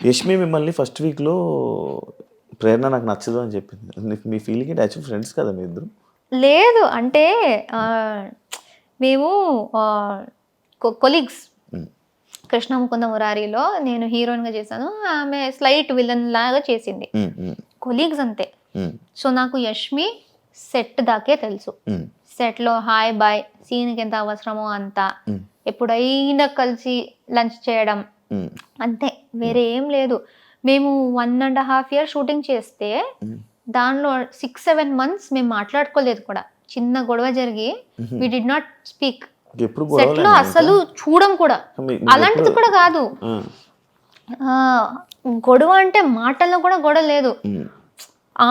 యష్మి మిమ్మల్ని ఫస్ట్ వీక్లో ప్రేరణ నాకు నచ్చదు అని చెప్పింది. మీ ఫీలింగ్ ఏంటి? యాక్చువల్ ఫ్రెండ్స్ కదా మీ ఇద్దరు? లేదు అంటే మేము కొలీగ్స్. కృష్ణ ముకుంద మురారిలో నేను హీరోయిన్గా చేశాను, ఆమె స్లైట్ విలన్ లాగా చేసింది. కొలీగ్స్ అంతే. సో నాకు యష్మి సెట్ దాకే తెలుసు. సెట్లో హాయ్ బాయ్, సీన్కి ఎంత అవసరమో అంత, ఎప్పుడైనా కలిసి లంచ్ చేయడం అంతే, వేరే ఏం లేదు. మేము 1.5 years షూటింగ్ చేస్తే దానిలో 6-7 months మేము మాట్లాడుకోలేదు కూడా. చిన్న గొడవ జరిగి we did not speak. Set లో అసలు చూడం కూడా. అలాంటిది కూడా కాదు, గొడవ అంటే మాటల్లో కూడా గొడవ లేదు.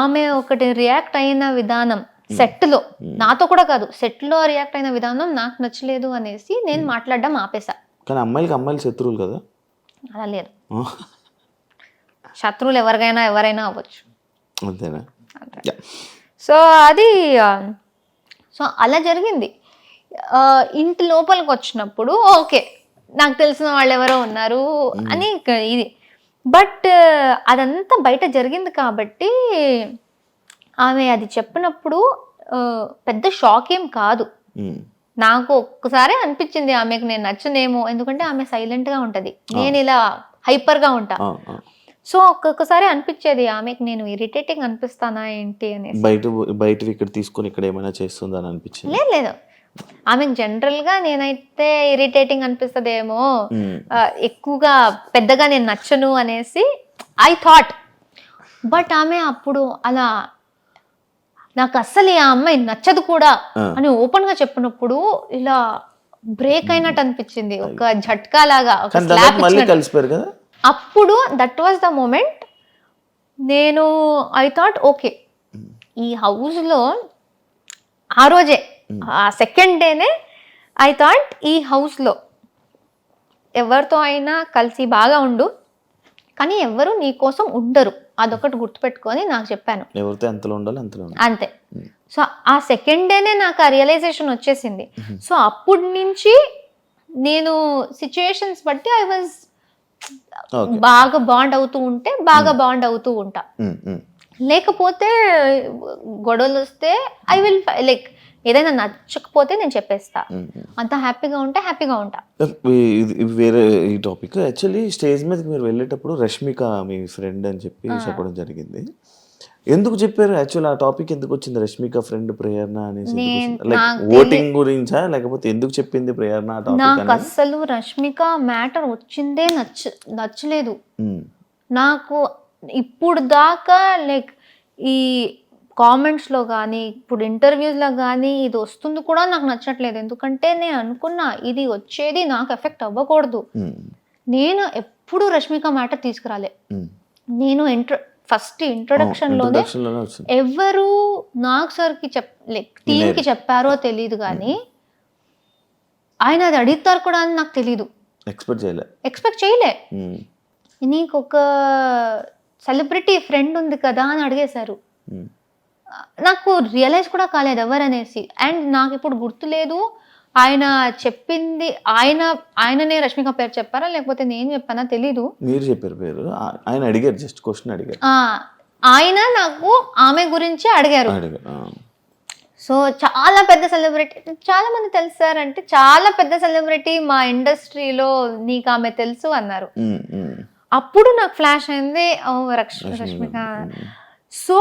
ఆమె ఒకటి రియాక్ట్ అయిన విధానం సెట్ లో, నాతో కూడా కాదు, సెట్ లో రియాక్ట్ అయిన విధానం నాకు నచ్చలేదు అనేసి నేను మాట్లాడడం ఆపేసా. కానీ అమ్మాయిలు శత్రువులు కదా? అలా లేదు, శత్రువులు ఎవరైనా అవ్వచ్చు. అంతేనా? సో అది సో అలా జరిగింది. ఇంటి లోపలికి వచ్చినప్పుడు ఓకే, నాకు తెలిసిన వాళ్ళు ఎవరో ఉన్నారు అని ఇది. బట్ అదంతా బయట జరిగింది కాబట్టి ఆమె అది చెప్పినప్పుడు పెద్ద షాక్ ఏం కాదు. నాకు ఒక్కసారి అనిపించింది ఆమెకు నేను నచ్చనేమో, ఎందుకంటే ఆమె సైలెంట్గా ఉంటుంది, నేను ఇలా హైపర్గా ఉంటా. సో ఒక్కొక్కసారి అనిపించేది ఆమెకు నేను ఇరిటేటింగ్ అనిపిస్తానా ఏంటి అనేసి. బయట ఇక్కడ తీసుకొని ఇక్కడ ఏమైనా చేస్తుందని అనిపించింది? లేదు, ఆమెకు జనరల్గా నేనైతే ఇరిటేటింగ్ అనిపిస్తుందేమో, ఎక్కువగా పెద్దగా నేను నచ్చను అనేసి ఐ థాట్. బట్ ఆమె అప్పుడు అలా నాకు అస్సలు ఆ అమ్మాయి నచ్చదు కూడా అని ఓపెన్ గా చెప్పినప్పుడు ఇలా బ్రేక్ అయినట్టు అనిపించింది, ఒక झटका లాగా, ఒక స్లాప్ ఇచ్చినట్టు. అప్పుడు దట్ వాజ్ ద మూమెంట్. నేను ఐ థాట్ ఓకే, ఈ హౌస్ లో ఆ రోజే ఆ సెకండ్ డేనే ఐ థాట్ ఈ హౌస్ లో ఎవరితో అయినా కలిసి బాగా ఉండు, కానీ ఎవరు నీ కోసం ఉండరు, అదొకటి గుర్తుపెట్టుకొని నాకు చెప్పాను. ఎవరితో ఎంతలో ఉండాలి అంతలో అంతే. సో ఆ సెకండ్ డేనే నాకు ఆ రియలైజేషన్ వచ్చేసింది. సో అప్పటి నుంచి నేను సిచ్యుయేషన్స్ బట్టి ఐ వాజ్ బాగా బాండ్ అవుతూ ఉంటే బాగా బాండ్ అవుతూ ఉంటా. లేకపోతే గొడవలు వస్తే ఐ విల్ లైక్ ఏదైనా నచ్చకపోతే నేను చెప్పేస్తా, అంత హ్యాపీగా ఉంటే హ్యాపీగా ఉంటా. వేరే ఈ టాపిక్. యాక్చువల్లీ స్టేజ్ మీదకి మీరు వెళ్ళేటప్పుడు రష్మిక మీ ఫ్రెండ్ అని చెప్పి చెప్పడం జరిగింది. ఎందుకు చెప్పారు? యాక్చువల్ ఆ టాపిక్ ఎందుకు వచ్చింది, రష్మిక ఫ్రెండ్ ప్రేరణ అనేసి? లైక్ ఓటింగ్ గురించా, లేకపోతే ఎందుకు చెప్పింది ప్రేరణ ఆ టాపిక్? నాకు అసలు రష్మిక మ్యాటర్ వచ్చిందే నచ్చలేదు నాకు ఇప్పుడు దాకా. లైక్ ఈ కామెంట్స్లో కానీ ఇప్పుడు ఇంటర్వ్యూస్లో కానీ ఇది వస్తుంది కూడా నాకు నచ్చట్లేదు. ఎందుకంటే నేను అనుకున్నా ఇది వచ్చేది నాకు ఎఫెక్ట్ అవ్వకూడదు. నేను ఎప్పుడు రష్మిక మ్యాటర్ తీసుకురాలే. నేను ఫస్ట్ ఇంట్రొడక్షన్లోనే ఎవరు నాగ్ సార్కి లైక్ టీమ్కి చెప్పారో తెలియదు, కానీ ఆయన అది అడుగుతారు కూడా అని నాకు తెలీదు, ఎక్స్పెక్ట్ చేయలే. నీకు ఒక సెలబ్రిటీ ఫ్రెండ్ ఉంది కదా అని అడిగేశారు. నాకు రియలైజ్ కూడా కాలేదు ఎవరనేసి. అండ్ నాకు ఇప్పుడు గుర్తులేదు ఆయన చెప్పింది, ఆయననే రష్మిక పేరు చెప్పారా లేకపోతే నేను చెప్పానా తెలీదు. మీరు చెప్పారు పేరు, ఆయన అడిగారు, జస్ట్ క్వశ్చన్ అడిగారు. ఆయన నాకు ఆమె గురించి అడిగారు. సో చాలా పెద్ద సెలబ్రిటీ, చాలా మంది తెలుసారంటే చాలా పెద్ద సెలబ్రిటీ మా ఇండస్ట్రీలో, నీకు ఆమె తెలుసు అన్నారు. అప్పుడు నాకు ఫ్లాష్ అయింది, ఓ రష్మిక. సో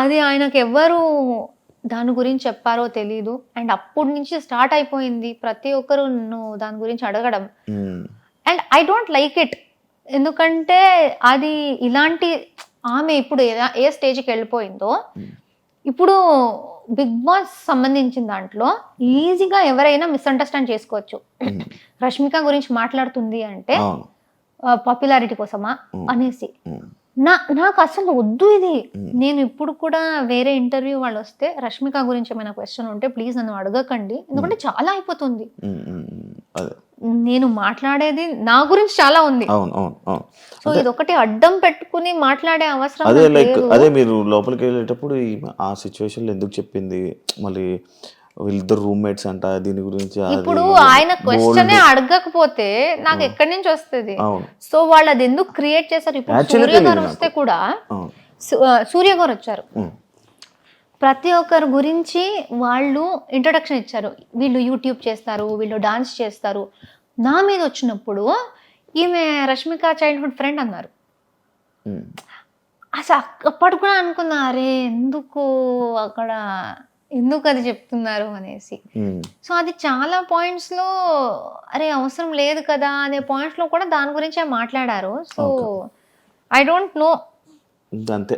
అది ఆయనకు ఎవ్వరు దాని గురించి చెప్పారో తెలీదు. అండ్ అప్పటి నుంచి స్టార్ట్ అయిపోయింది ప్రతి ఒక్కరు నువ్వు దాని గురించి అడగడం. And I don't like it, ఎందుకంటే అది ఇలాంటి ఆమె ఇప్పుడు ఏ స్టేజ్కి వెళ్ళిపోయిందో, ఇప్పుడు బిగ్ బాస్ సంబంధించిన దాంట్లో ఈజీగా ఎవరైనా మిస్అండర్స్టాండ్ చేసుకోవచ్చు. రష్మిక గురించి మాట్లాడుతుంది అంటే పాపులారిటీ కోసమా అనేసి. నాకు అసలు వద్దు ఇది. నేను ఇప్పుడు కూడా వేరే ఇంటర్వ్యూ వాళ్ళు వస్తే రష్మిక గురించి ఏమైనా క్వశ్చన్ ఉంటే ప్లీజ్ నన్ను అడగకండి, ఎందుకంటే చాలా అయిపోతుంది. నేను మాట్లాడేది నా గురించి చాలా ఉంది. సో ఇది ఒకటి అడ్డం పెట్టుకుని మాట్లాడే అవసరం అదే. లైక్ అదే మీరు లోపలికి వెళ్ళేటప్పుడు ఆ సిచ్యువేషన్లో ఎందుకు చెప్పింది, మళ్ళీ వీళ్ళిద్దరు రూమ్మేట్స్ అంట, దీని గురించి అది ఇప్పుడు ఆయన క్వశ్చనే అడగకపోతే నాకు ఎక్కడి నుంచి వస్తుంది? అవును. సో వాళ్ళు అది ఎందుకు క్రియేట్ చేశారు? ఇప్పుడు Actually సూర్య గారు తెలియదు వస్తే కూడా అవును. సూర్య గారు వచ్చారు, ఉమ్. ప్రతి ఒక్కరి గురించి వాళ్ళు ఇంట్రొడక్షన్ ఇచ్చారు. వీళ్ళు యూట్యూబ్ చేస్తారు, వీళ్ళు డాన్స్ చేస్తారు. నా మీద వచ్చినప్పుడు ఈమె రష్మిక చైల్డ్హుడ్ ఫ్రెండ్ అన్నారు. ఉమ్. అసలు అప్పటి కూడా అనుకున్నా, అరే ఎందుకు అక్కడ ఎందుకు అది చెప్తున్నారు అనేసి. ఉమ్. సో అది చాలా పాయింట్స్లో అరే అవసరం లేదు కదా అనే పాయింట్స్లో కూడా దాని గురించే మాట్లాడారు. సో ఐ డోంట్ నో, అంతే.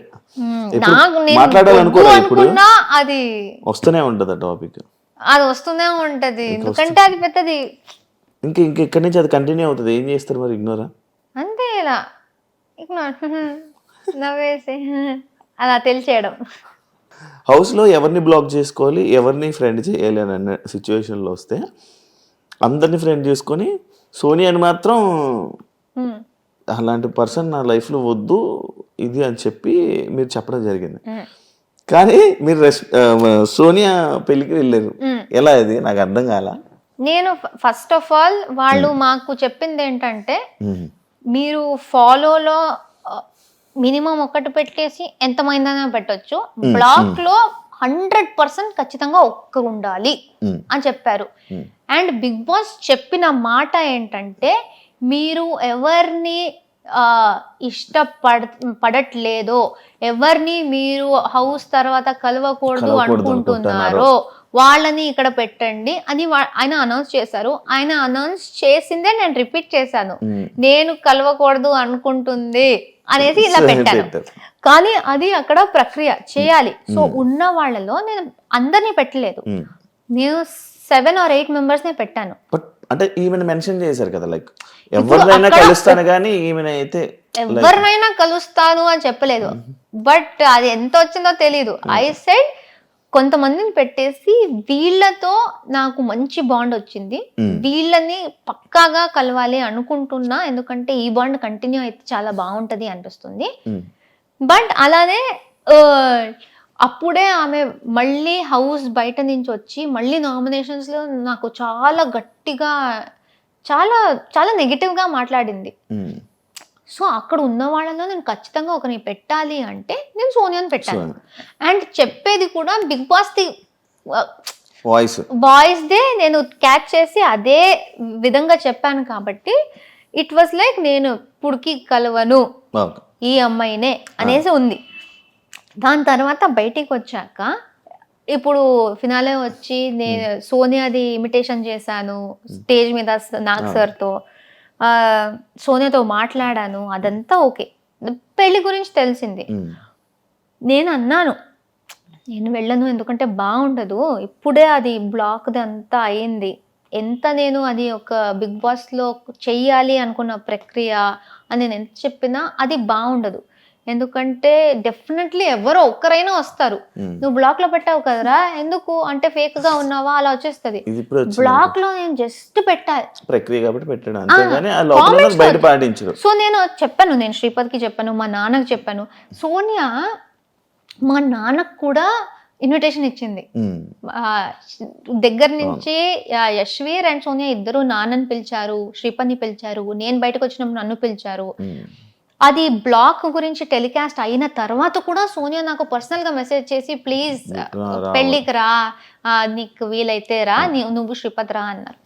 నాకు నేను మాట్లాడాలనుకోరా ఇప్పుడు? అనుకున్నా అది వస్తూనే ఉంటది ఆ టాపిక్, అది వస్తూనే ఉంటది. ఎందుకంటే అది పెద్దది. ఇంకా ఇక్కడి నుంచి అది కంటిన్యూ అవుతుంది. ఏం చేస్తారు మరి? ఇగ్నోరా? అంతే, ఇలా ఇగ్నోర్ నవ్వేసి అలా తెలిసేయడం. హౌస్లో ఎవరిని బ్లాక్ చేసుకోవాలి, ఎవరిని ఫ్రెండ్ చేయాలి అని అన్న సిచ్యువేషన్లో వస్తే అందరిని ఫ్రెండ్ చేసుకొని సోనియాని మాత్రం అలాంటి పర్సన్ నా లైఫ్లో వద్దు ఇది అని చెప్పి మీరు చెప్పడం జరిగింది. కానీ మీరు సోనియా పెళ్ళికి వెళ్ళారు, ఎలా? ఇది నాకు అర్థం కాల. నేను ఫస్ట్ ఆఫ్ ఆల్ వాళ్ళు మాకు చెప్పింది ఏంటంటే, మీరు ఫాలోలో మినిమం ఒకటి పెట్టేసి ఎంతమైందనే పెట్టొచ్చు, బ్లాక్ లో 100% ఖచ్చితంగా ఒక్కరు ఉండాలి అని చెప్పారు. అండ్ బిగ్ బాస్ చెప్పిన మాట ఏంటంటే, మీరు ఎవరిని పడట్లేదో, ఎవరిని మీరు హౌస్ తర్వాత కలవకూడదు అనుకుంటున్నారో వాళ్ళని ఇక్కడ పెట్టండి అని ఆయన అనౌన్స్ చేశారు. ఆయన అనౌన్స్ చేసిందే నేను రిపీట్ చేశాను, నేను కలవకూడదు అనుకుంటుంది అనేసి ఇలా పెట్టాను. కానీ అది అక్కడ ప్రక్రియ చేయాలి. సో ఉన్న వాళ్ళలో నేను అందరినీ పెట్టలేదు, నేను 7 or 8 మెంబర్స్ నే పెట్టాను. అంటే ఈమెను మెన్షన్ చేశారు కదా, లైక్ ఎవరినైనా కలుస్తాను కానీ ఈమెనైతే ఎవరినైనా కలుస్తాను అని చెప్పలేదు. బట్ అది ఎంత వచ్చిందో తెలీదు. ఐ సెడ్ కొంతమందిని పెట్టేసి వీళ్ళతో నాకు మంచి బాండ్ వచ్చింది, వీళ్ళని పక్కాగా కలవాలి అనుకుంటున్నా, ఎందుకంటే ఈ బాండ్ కంటిన్యూ అయితే చాలా బాగుంటది అనిపిస్తుంది. బట్ అలానే అప్పుడే ఆమె మళ్ళీ హౌస్ బయట నుంచి వచ్చి మళ్ళీ నామినేషన్స్ లో నాకు చాలా గట్టిగా చాలా చాలా నెగిటివ్ గా మాట్లాడింది. సో అక్కడ ఉన్న వాళ్ళలో నేను ఖచ్చితంగా ఒకరిని పెట్టాలి అంటే నేను సోనియాని పెట్టాను. అండ్ చెప్పేది కూడా బిగ్ బాస్ ది వాయిస్ దే నేను క్యాచ్ చేసి అదే విధంగా చెప్పాను కాబట్టి ఇట్ వాస్ లైక్ నేను ఇప్పుడుకి కలవను ఈ అమ్మాయినే అనేసి ఉంది. దాని తర్వాత బయటికి వచ్చాక ఇప్పుడు ఫినాలే వచ్చి నేను సోనియాది ఇమిటేషన్ చేశాను స్టేజ్ మీద నాగ్ సార్తో, సోనియాతో మాట్లాడాను, అదంతా ఓకే. పెళ్లి గురించి తెలిసింది. నేను అన్నాను నేను వెళ్ళను, ఎందుకంటే బాగుండదు, ఇప్పుడే అది బ్లాక్ది అంతా అయింది, ఎంత నేను అది ఒక బిగ్ బాస్లో చెయ్యాలి అనుకున్న ప్రక్రియ అని నేను ఎంత చెప్పినా అది బాగుండదు. ఎందుకంటే డెఫినెట్లీ ఎవరో ఒక్కరైనా వస్తారు, నువ్వు బ్లాక్ లో పెట్టావు కదరా ఎందుకు అంటే ఫేక్ గా ఉన్నావా అలా వచ్చేస్తుంది. బ్లాక్ లో నేను జస్ట్ పెట్టాలి ప్రక్రియ కాబట్టి పెట్టాను. సో నేను చెప్పాను, నేను శ్రీపద్కి చెప్పాను, మా నాన్నకి చెప్పాను. సోనియా మా నాన్నకు కూడా ఇన్విటేషన్ ఇచ్చింది దగ్గర నుంచి. యశ్వీర్ అండ్ సోనియా ఇద్దరు నాన్నని పిలిచారు, శ్రీపద్ని పిలిచారు, నేను బయటకు వచ్చినప్పుడు నన్ను పిలిచారు. అది బ్లాక్ గురించి టెలికాస్ట్ అయిన తర్వాత కూడా సోనియా నాకు పర్సనల్ గా మెసేజ్ చేసి ప్లీజ్ పెళ్ళికి రా, నీకు వీలైతే రా, నువ్వు శ్రీపద్ రా అన్నారు.